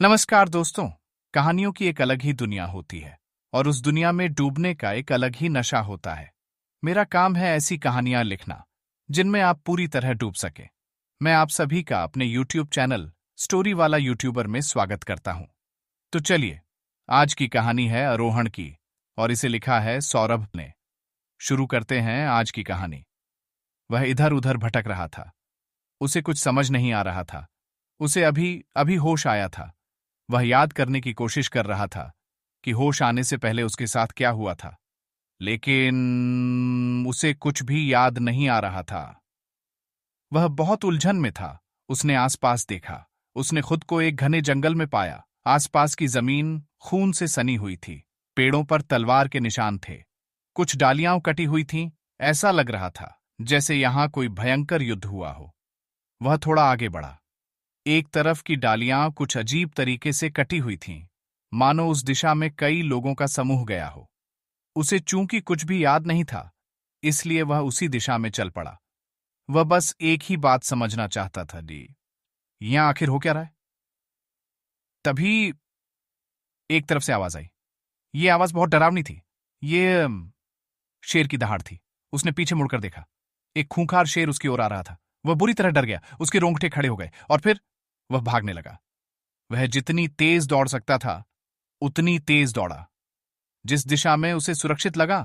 नमस्कार दोस्तों। कहानियों की एक अलग ही दुनिया होती है और उस दुनिया में डूबने का एक अलग ही नशा होता है। मेरा काम है ऐसी कहानियां लिखना जिनमें आप पूरी तरह डूब सके। मैं आप सभी का अपने YouTube चैनल स्टोरी वाला यूट्यूबर में स्वागत करता हूं। तो चलिए, आज की कहानी है आरोहण की और इसे लिखा है सौरभ ने। शुरू करते हैं आज की कहानी। वह इधर उधर भटक रहा था। उसे कुछ समझ नहीं आ रहा था। उसे अभी अभी होश आया था। वह याद करने की कोशिश कर रहा था कि होश आने से पहले उसके साथ क्या हुआ था, लेकिन उसे कुछ भी याद नहीं आ रहा था। वह बहुत उलझन में था। उसने आसपास देखा। उसने खुद को एक घने जंगल में पाया। आसपास की जमीन खून से सनी हुई थी। पेड़ों पर तलवार के निशान थे। कुछ डालियां कटी हुई थीं। ऐसा लग रहा था जैसे यहां कोई भयंकर युद्ध हुआ हो। वह थोड़ा आगे बढ़ा। एक तरफ की डालियां कुछ अजीब तरीके से कटी हुई थीं, मानो उस दिशा में कई लोगों का समूह गया हो। उसे चूंकि कुछ भी याद नहीं था, इसलिए वह उसी दिशा में चल पड़ा। वह बस एक ही बात समझना चाहता था, डी यहां आखिर हो क्या रहा है। तभी एक तरफ से आवाज आई। ये आवाज बहुत डरावनी थी। ये शेर की दहाड़ थी। उसने पीछे मुड़कर देखा। एक खूंखार शेर उसकी ओर आ रहा था। वह बुरी तरह डर गया। उसके रोंगटे खड़े हो गए और फिर वह भागने लगा। वह जितनी तेज दौड़ सकता था उतनी तेज दौड़ा। जिस दिशा में उसे सुरक्षित लगा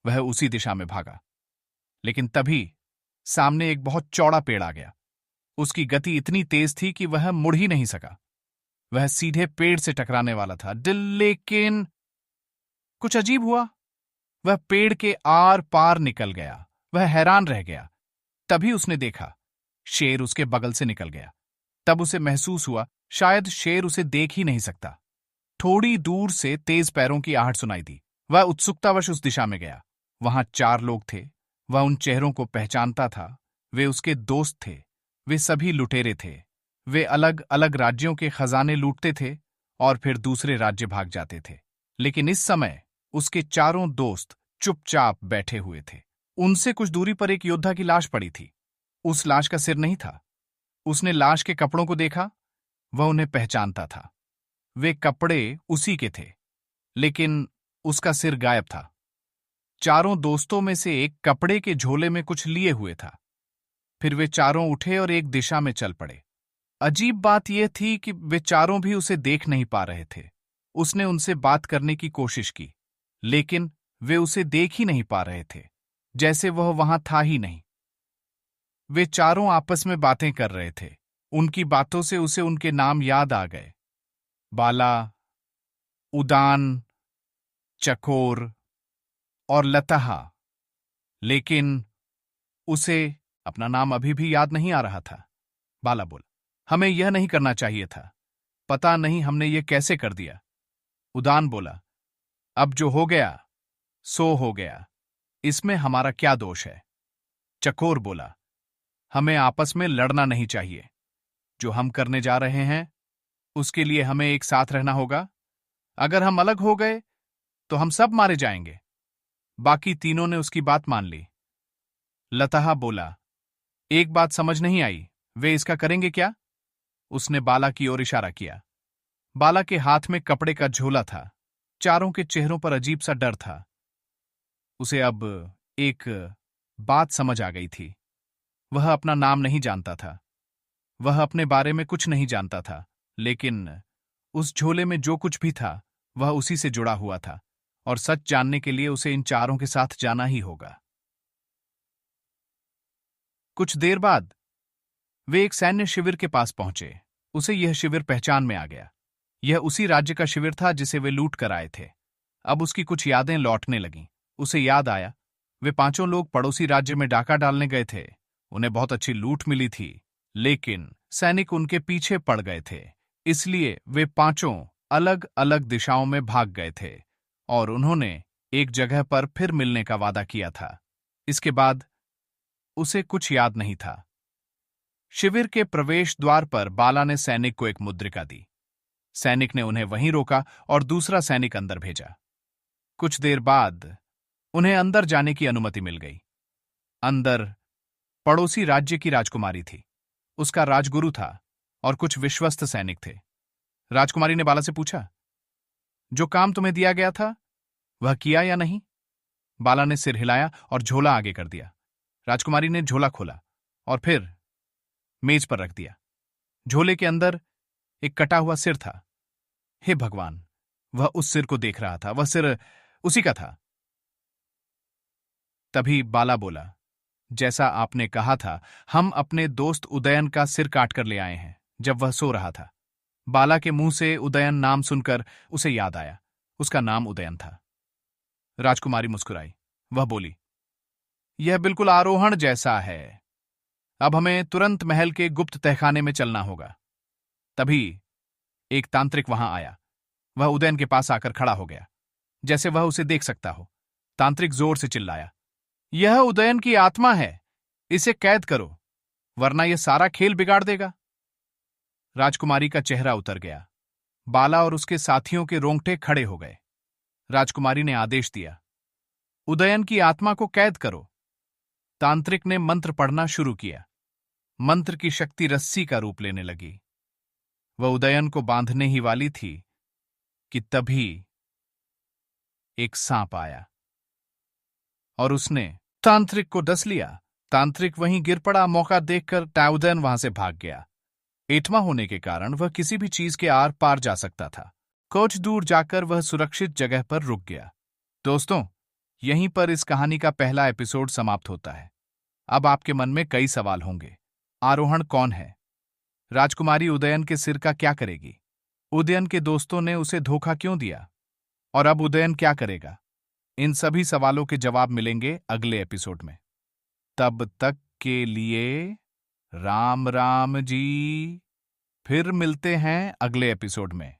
वह उसी दिशा में भागा। लेकिन तभी सामने एक बहुत चौड़ा पेड़ आ गया। उसकी गति इतनी तेज थी कि वह मुड़ ही नहीं सका। वह सीधे पेड़ से टकराने वाला था। लेकिन कुछ अजीब हुआ। वह पेड़ के आर पार निकल गया। वह हैरान रह गया। तभी उसने देखा शेर उसके बगल से निकल गया। तब उसे महसूस हुआ शायद शेर उसे देख ही नहीं सकता। थोड़ी दूर से तेज पैरों की आहट सुनाई दी। वह उत्सुकतावश उस दिशा में गया। वहां 4 लोग थे। वह उन चेहरों को पहचानता था। वे उसके दोस्त थे। वे सभी लुटेरे थे। वे अलग अलग राज्यों के खजाने लूटते थे और फिर दूसरे राज्य भाग जाते थे। लेकिन इस समय उसके चारों दोस्त चुपचाप बैठे हुए थे। उनसे कुछ दूरी पर एक योद्धा की लाश पड़ी थी। उस लाश का सिर नहीं था। उसने लाश के कपड़ों को देखा। वह उन्हें पहचानता था। वे कपड़े उसी के थे, लेकिन उसका सिर गायब था। चारों दोस्तों में से एक कपड़े के झोले में कुछ लिए हुए था। फिर वे चारों उठे और एक दिशा में चल पड़े। अजीब बात यह थी कि वे चारों भी उसे देख नहीं पा रहे थे। उसने उनसे बात करने की कोशिश की, लेकिन वे उसे देख ही नहीं पा रहे थे, जैसे वह वहां था ही नहीं। वे चारों आपस में बातें कर रहे थे। उनकी बातों से उसे उनके नाम याद आ गए। बाला, उदान, चकोर और लताहा। लेकिन उसे अपना नाम अभी भी याद नहीं आ रहा था। बाला बोला, हमें यह नहीं करना चाहिए था। पता नहीं हमने यह कैसे कर दिया। उदान बोला, अब जो हो गया सो हो गया, इसमें हमारा क्या दोष है। चकोर बोला, हमें आपस में लड़ना नहीं चाहिए। जो हम करने जा रहे हैं उसके लिए हमें एक साथ रहना होगा। अगर हम अलग हो गए तो हम सब मारे जाएंगे। बाकी तीनों ने उसकी बात मान ली। लताहा बोला, एक बात समझ नहीं आई, वे इसका करेंगे क्या। उसने बाला की ओर इशारा किया। बाला के हाथ में कपड़े का झोला था। चारों के चेहरों पर अजीब सा डर था। उसे अब एक बात समझ आ गई थी। वह अपना नाम नहीं जानता था। वह अपने बारे में कुछ नहीं जानता था, लेकिन उस झोले में जो कुछ भी था वह उसी से जुड़ा हुआ था और सच जानने के लिए उसे इन चारों के साथ जाना ही होगा। कुछ देर बाद वे एक सैन्य शिविर के पास पहुंचे। उसे यह शिविर पहचान में आ गया। यह उसी राज्य का शिविर था जिसे वे लूट कर आए थे। अब उसकी कुछ यादें लौटने लगीं। उसे याद आया, वे 5 लोग पड़ोसी राज्य में डाका डालने गए थे। उन्हें बहुत अच्छी लूट मिली थी, लेकिन सैनिक उनके पीछे पड़ गए थे। इसलिए वे 5 अलग अलग दिशाओं में भाग गए थे और उन्होंने एक जगह पर फिर मिलने का वादा किया था। इसके बाद उसे कुछ याद नहीं था। शिविर के प्रवेश द्वार पर बाला ने सैनिक को एक मुद्रिका दी। सैनिक ने उन्हें वहीं रोका और दूसरा सैनिक अंदर भेजा। कुछ देर बाद उन्हें अंदर जाने की अनुमति मिल गई। अंदर पड़ोसी राज्य की राजकुमारी थी। उसका राजगुरु था और कुछ विश्वस्त सैनिक थे। राजकुमारी ने बाला से पूछा, जो काम तुम्हें दिया गया था वह किया या नहीं? बाला ने सिर हिलाया और झोला आगे कर दिया। राजकुमारी ने झोला खोला और फिर मेज पर रख दिया। झोले के अंदर एक कटा हुआ सिर था। हे भगवान, वह उस सिर को देख रहा था। वह सिर उसी का था। तभी बाला बोला, जैसा आपने कहा था, हम अपने दोस्त उदयन का सिर काट कर ले आए हैं जब वह सो रहा था। बाला के मुंह से उदयन नाम सुनकर उसे याद आया। उसका नाम उदयन था। राजकुमारी मुस्कुराई। वह बोली, यह बिल्कुल आरोहण जैसा है। अब हमें तुरंत महल के गुप्त तहखाने में चलना होगा। तभी एक तांत्रिक वहां आया। वह उदयन के पास आकर खड़ा हो गया, जैसे वह उसे देख सकता हो। तांत्रिक जोर से चिल्लाया, यह उदयन की आत्मा है, इसे कैद करो, वरना यह सारा खेल बिगाड़ देगा। राजकुमारी का चेहरा उतर गया। बाला और उसके साथियों के रोंगटे खड़े हो गए। राजकुमारी ने आदेश दिया, उदयन की आत्मा को कैद करो। तांत्रिक ने मंत्र पढ़ना शुरू किया। मंत्र की शक्ति रस्सी का रूप लेने लगी। वह उदयन को बांधने ही वाली थी कि तभी एक सांप आया और उसने तांत्रिक को डस लिया। तांत्रिक वहीं गिर पड़ा। मौका देखकर उदयन वहां से भाग गया। एटमा होने के कारण वह किसी भी चीज के आर पार जा सकता था। कुछ दूर जाकर वह सुरक्षित जगह पर रुक गया। दोस्तों, यहीं पर इस कहानी का पहला एपिसोड समाप्त होता है। अब आपके मन में कई सवाल होंगे। आरोहण कौन है? राजकुमारी उदयन के सिर का क्या करेगी? उदयन के दोस्तों ने उसे धोखा क्यों दिया? और अब उदयन क्या करेगा? इन सभी सवालों के जवाब मिलेंगे अगले एपिसोड में। तब तक के लिए राम राम जी। फिर मिलते हैं अगले एपिसोड में।